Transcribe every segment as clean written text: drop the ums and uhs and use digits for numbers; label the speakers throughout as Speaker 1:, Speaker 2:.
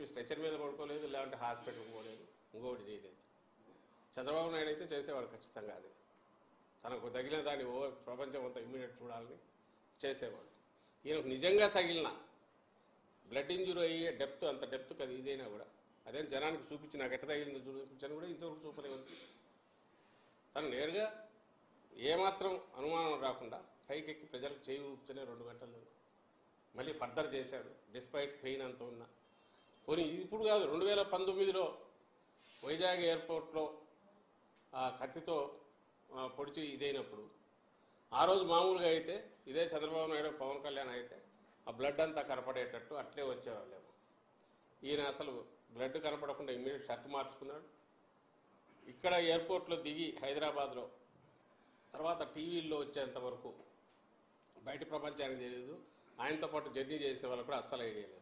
Speaker 1: చెప్పి స్ట్రెచర్ మీద పడుకోలేదు, లేదంటే హాస్పిటల్కి పోలేదు, ఇంకొకటి చేయలేదు. చంద్రబాబు నాయుడు అయితే చేసేవాడు ఖచ్చితంగా. అది తనకు తగిలిన దాన్ని ప్రపంచం అంతా ఇమ్మీడియట్ చూడాలని చేసేవాడు. ఈయనకు నిజంగా తగిలిన బ్లడ్ ఇంజురీ అయ్యే డెప్త్, అంత డెప్త్ అది ఇదైనా కూడా అదేం జనానికి చూపించి నాకు ఎట్ట తగిలింది చూపించని కూడా ఇంతవరకు చూపలేదు. తను నేరుగా ఏమాత్రం అనుమానం రాకుండా పైకెక్కి ప్రజలకు చేయి ఊపుతూనే 2 గంటలు మళ్ళీ ఫర్దర్ చేశాడు. డిస్పైట్ పెయిన్ అంత ఉన్నా పోనీ ఇప్పుడు కాదు, 2019లో వైజాగ్ ఎయిర్పోర్ట్లో ఆ కత్తితో పొడిచి ఇదైనప్పుడు ఆ రోజు మామూలుగా అయితే ఇదే చంద్రబాబు నాయుడు పవన్ కళ్యాణ్ అయితే ఆ బ్లడ్ అంతా కనపడేటట్టు అట్లే వచ్చేవాళ్ళేమో. ఈయన అసలు బ్లడ్ కనపడకుండా ఇమ్మీడియట్ షర్ట్ మార్చుకున్నాడు. ఇక్కడ ఎయిర్పోర్ట్లో దిగి హైదరాబాద్లో తర్వాత టీవీల్లో వచ్చేంత వరకు బయట ప్రపంచానికి తెలియదు. ఆయనతో పాటు జర్నీ చేసిన వాళ్ళు కూడా అస్సలు ఐడియా లేదు.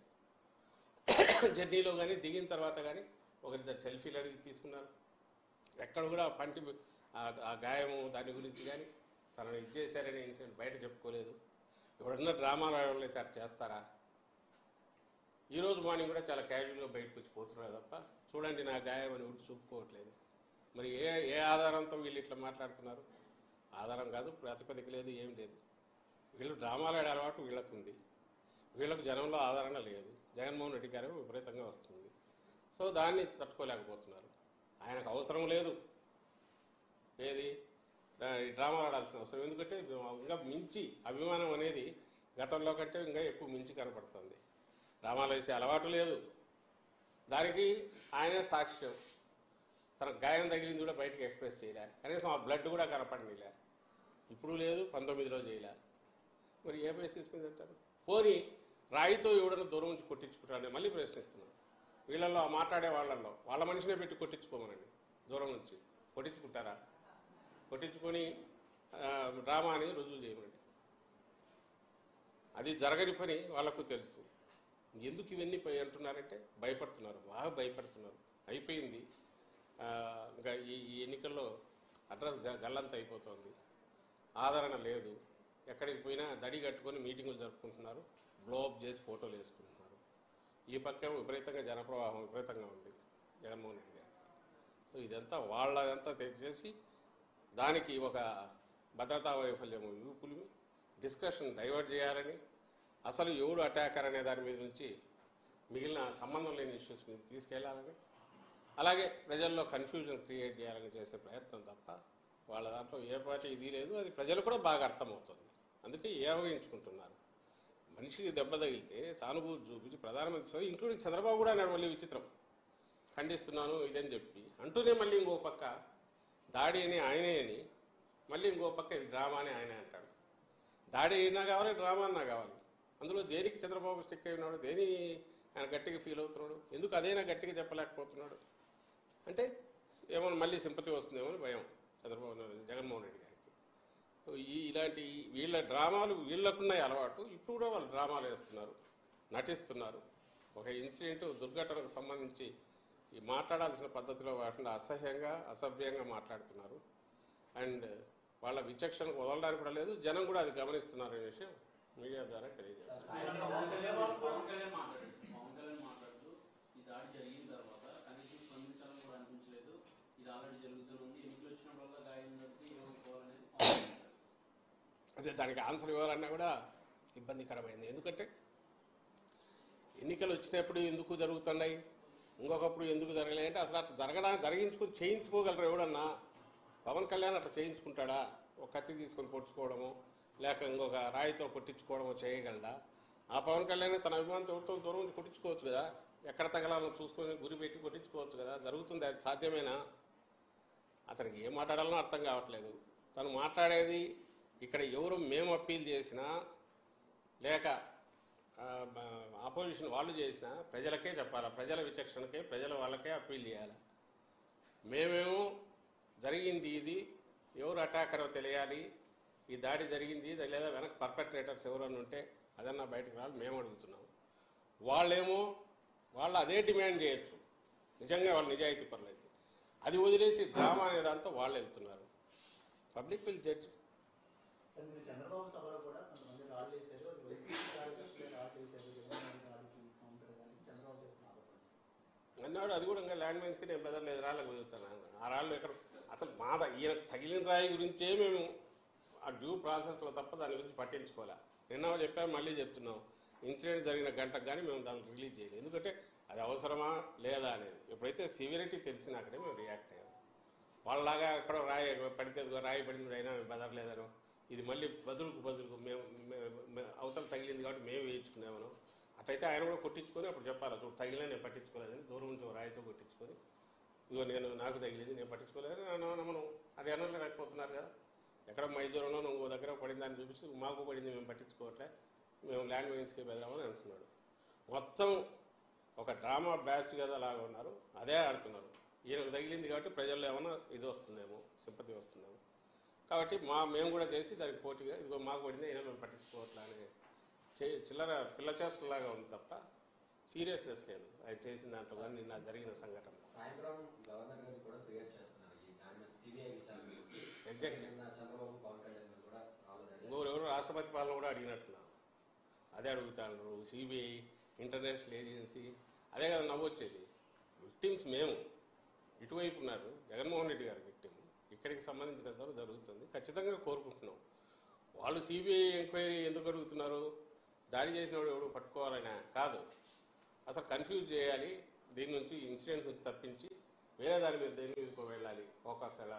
Speaker 1: జర్నీలో కానీ దిగిన తర్వాత కానీ ఒకరిద్దరు సెల్ఫీలు అడిగి తీసుకున్నారు. ఎక్కడ కూడా పంటి ఆ గాయము దాని గురించి కానీ తనను ఇచ్చేశారనే ఇన్సిడెంట్ బయట చెప్పుకోలేదు. ఎవడన్నా డ్రామాలు ఆడవాళ్ళు అయితే అటు చేస్తారా? ఈరోజు మార్నింగ్ కూడా చాలా క్యాజువల్గా బయటకు వచ్చి పోతున్నారు తప్ప చూడండి నా గాయం అని ఒకటి చూపుకోవట్లేదు. మరి ఏ ఆధారంతో వీళ్ళు ఇట్లా మాట్లాడుతున్నారు? ఆధారం కాదు, ప్రాతిపదిక లేదు, ఏం లేదు. వీళ్ళు డ్రామాలు ఆడే అలవాటు వీళ్ళకు ఉంది. వీళ్ళకు జనంలో ఆదరణ లేదు. జగన్మోహన్ రెడ్డి గారు విపరీతంగా వస్తుంది. సో దాన్ని తట్టుకోలేకపోతున్నారు. ఆయనకు అవసరం లేదు ఏది డ్రామాలు ఆడాల్సిన అవసరం. ఎందుకంటే ఇంకా మించి అభిమానం అనేది గతంలో కంటే ఇంకా ఎక్కువ మించి కనపడుతుంది. డ్రామాలు వేసే అలవాటు లేదు. దానికి ఆయనే సాక్ష్యం. తన గాయం తగిలింది కూడా బయటకు ఎక్స్ప్రెస్ చేయలే, కనీసం ఆ బ్లడ్ కూడా కనపడనిలే. ఇప్పుడు లేదు, 19లో చేయలే. మరి ఏ బేసిస్ మీద అంటారు? పోనీ రాయితో ఎవడన్నా దూరం నుంచి కొట్టించుకుంటారని మళ్ళీ ప్రశ్నిస్తున్నాను. వీళ్ళల్లో మాట్లాడే వాళ్ళల్లో వాళ్ళ మనిషినే పెట్టి కొట్టించుకోమనండి. దూరం నుంచి కొట్టించుకుంటారా? కొట్టించుకొని డ్రామా అని రుజువు చేయమనండి. అది జరగని పని వాళ్ళకు తెలుసు. ఎందుకు ఇవన్నీ అంటున్నారంటే భయపడుతున్నారు, బాగా భయపడుతున్నారు. అయిపోయింది. ఇంకా ఈ ఎన్నికల్లో అడ్రస్ గల్లంత అయిపోతుంది. ఆదరణ లేదు. ఎక్కడికి పోయినా దడి కట్టుకొని మీటింగులు జరుపుకుంటున్నారు, బ్లోఅప్ చేసి ఫోటోలు వేసుకుంటున్నారు. ఈ పక్క విపరీతంగా జనప్రవాహం విపరీతంగా ఉంది జగన్మోహన్ రెడ్డి గారు. సో ఇదంతా వాళ్ళదంతా తెచ్చేసి దానికి ఒక భద్రతా వైఫల్యం యూపులు డిస్కషన్ డైవర్ట్ చేయాలని, అసలు ఎవడు అటాకర్ అనే దాని మీద నుంచి మిగిలిన సంబంధం లేని ఇష్యూస్ మీద తీసుకెళ్లాలని, అలాగే ప్రజల్లో కన్ఫ్యూజన్ క్రియేట్ చేయాలని చేసే ప్రయత్నం తప్ప వాళ్ళ దాంట్లో ఏ పార్టీ ఇది లేదు. అది ప్రజలు కూడా బాగా అర్థమవుతుంది. అందుకే ఏవగించుకుంటున్నారు. మనిషికి దెబ్బ తగిలితే సానుభూతి చూపించి ప్రధానమంత్రి ఇంక్లూడింగ్ చంద్రబాబు కూడా అన్నాడు మళ్ళీ విచిత్రం, ఖండిస్తున్నాను ఇదని చెప్పి అంటూనే మళ్ళీ ఇంకో పక్క దాడి అని ఆయనే అని మళ్ళీ ఇంకో పక్క ఇది డ్రామా అని ఆయనే అంటాడు. దాడి అయినా కావాలి, డ్రామా అన్నా కావాలి. అందులో దేనికి చంద్రబాబు స్టిక్ అయి ఉన్నాడు? దేని ఆయన గట్టిగా ఫీల్ అవుతున్నాడు? ఎందుకు అదైనా గట్టిగా చెప్పలేకపోతున్నాడు? అంటే ఏమన్నా మళ్ళీ సింపతి వస్తుందేమో అని భయం జగన్మోహన్ రెడ్డి గారికి. ఇలాంటి వీళ్ళ డ్రామాలు వీళ్ళకున్నాయి అలవాటు. ఇప్పుడు కూడా వాళ్ళు డ్రామాలు వేస్తున్నారు, నటిస్తున్నారు. ఒక ఇన్సిడెంట్ దుర్ఘటనకు సంబంధించి ఈ మాట్లాడాల్సిన పద్ధతిలో కాకుండా అసహ్యంగా అసభ్యంగా మాట్లాడుతున్నారు. అండ్ వాళ్ళ విచక్షణకు వదలడానికి కూడా లేదు. జనం కూడా అది గమనిస్తున్నారు అనే విషయం మీడియా ద్వారా తెలియజేస్తారు. అదే దానికి ఆన్సర్ ఇవ్వాలన్నా కూడా ఇబ్బందికరమైంది. ఎందుకంటే ఎన్నికలు వచ్చినప్పుడు ఎందుకు జరుగుతున్నాయి, ఇంకొకప్పుడు ఎందుకు జరగలేదు అంటే అసలు అట్లా జరిగించుకొని చేయించుకోగలరు ఎవడన్నా? పవన్ కళ్యాణ్ అట్లా చేయించుకుంటాడా? ఒక కత్తి తీసుకొని పొడుచుకోవడము లేక ఇంకొక రాయితో కొట్టించుకోవడము చేయగలడా? ఆ పవన్ కళ్యాణ్ తన అభిమానంతో ఎవరితో దూరం నుంచి కొట్టించుకోవచ్చు కదా, ఎక్కడ తగలాలో చూసుకొని గురి పెట్టి కొట్టించుకోవచ్చు కదా. జరుగుతుంది, అది సాధ్యమేనా? అతనికి ఏం మాట్లాడాలనో అర్థం కావట్లేదు. తను మాట్లాడేది ఇక్కడ ఎవరు మేము అప్పీల్ చేసినా లేక ఆపోజిషన్ వాళ్ళు చేసినా ప్రజలకే చెప్పాలా, ప్రజల విచక్షణకే ప్రజల వాళ్ళకే అప్పీల్ చేయాలి. మేమేమో జరిగింది ఇది, ఎవరు అటాకరో తెలియాలి, ఈ దాడి జరిగింది లేదా వెనక పర్పెట్రేటర్స్ ఎవరన్నా ఉంటే అదన్నా బయటకు రావాలి మేము అడుగుతున్నాం. వాళ్ళేమో వాళ్ళు అదే డిమాండ్ చేయొచ్చు నిజంగా వాళ్ళు నిజాయితీ పరులైతే. అది వదిలేసి డ్రామా అనే దాంతో వాళ్ళు వెళ్తున్నారు. Public will judge.
Speaker 2: చంద్రబాబు సభలో కూడా కొంతమంది రాళ్ళు వేశారు, అది వైసీపీ కార్యకర్తలే రాళ్ళు వేశారు, చంద్రబాబు చేస్తున్న ఆరోపణ.
Speaker 1: అన్నాడు. అది కూడా ఇంకా ల్యాండ్ మైన్స్కి నేను బెదరలేదు, రాళ్ళకు కుదురుతాను. ఆ రాళ్ళు ఎక్కడ అసలు ఈయన తగిలిన రాయి గురించే మేము ఆ డ్యూ ప్రాసెస్లో తప్ప దాని గురించి పట్టించుకోలే. నిన్న చెప్పాము, మళ్ళీ చెప్తున్నాం, ఇన్సిడెంట్ జరిగిన గంటకు కానీ మేము దాన్ని రిలీజ్ చేయలేదు. ఎందుకంటే అది అవసరమా లేదా అనేది. ఎప్పుడైతే సివియరిటీ తెలిసినాకనే మేము రియాక్ట్ అయ్యాము. వాళ్ళలాగా ఎక్కడో రాయి పడితే రాయి పడింది అయినా మేము బెదరలేదనో, ఇది మళ్ళీ బదులుకు మేము అవతల తగిలింది కాబట్టి మేము వేయించుకున్నామను. అట్లయితే ఆయన కూడా కొట్టించుకొని అప్పుడు చెప్పాలి, చూడు తగిలినా నేను పట్టించుకోలేదని, దూరం నుంచి రాయితో కొట్టించుకొని, ఇదిగో నాకు తగిలింది నేను పట్టించుకోలేదు మనం అది అనలేకపోతున్నారు కదా. ఎక్కడ మైదూరంలో నువ్వు దగ్గర పడిందని చూపించి మాకు పడింది మేము పట్టించుకోవట్లే, మేము ల్యాండ్ మైన్స్కి బెదరామని అంటున్నాడు. మొత్తం ఒక డ్రామా బ్యాచ్ కదా లాగా ఉన్నారు, అదే ఆడుతున్నారు. ఈయనకు తగిలింది కాబట్టి ప్రజల్లో ఏమన్నా ఇది వస్తుందేమో, సింపతి వస్తుందేమో, కాబట్టి మేము కూడా చేసి దానికి పోటీగా ఇదిగో మాకు పడింది అయినా మేము పట్టించుకోవట్లే అనే చిల్లర పిల్ల చేష్టలాగా ఉంది తప్ప సీరియస్నెస్ లేదు ఆయన చేసిన దాంట్లో కానీ నిన్న జరిగిన సంఘటన.
Speaker 3: సాయంత్రం గవర్నర్ గారు కూడా క్రియేట్ చేస్తున్నారు ఈ దాని సిబిఐ విచారణ.
Speaker 1: ఎగ్జాక్ట్
Speaker 3: చంద్రబాబు పవన్ కళ్యాణ్ కూడా
Speaker 1: ఇంకొకరెవరు రాష్ట్రపతి పాలన కూడా అడిగినట్టున్నారు, అదే అడుగుతాడు. సిబిఐ, ఇంటర్నేషనల్ ఏజెన్సీ, అదే కదా నవ్వొచ్చేది. విక్టిమ్స్ మేము ఇటువైపు ఉన్నారు, జగన్మోహన్ రెడ్డి గారి విక్టిమ్ ఇక్కడికి సంబంధించినంత జరుగుతుంది, ఖచ్చితంగా కోరుకుంటున్నాం. వాళ్ళు సిబిఐ ఎంక్వైరీ ఎందుకు అడుగుతున్నారు, దాడి చేసిన వాడు ఎవడు పట్టుకోవాలనే కాదు, అసలు కన్ఫ్యూజ్ చేయాలి, దీని నుంచి ఇన్సిడెంట్ నుంచి తప్పించి వేరే దాని మీద దేని మీదకో వెళ్ళాలి, ఫోకస్ ఎలా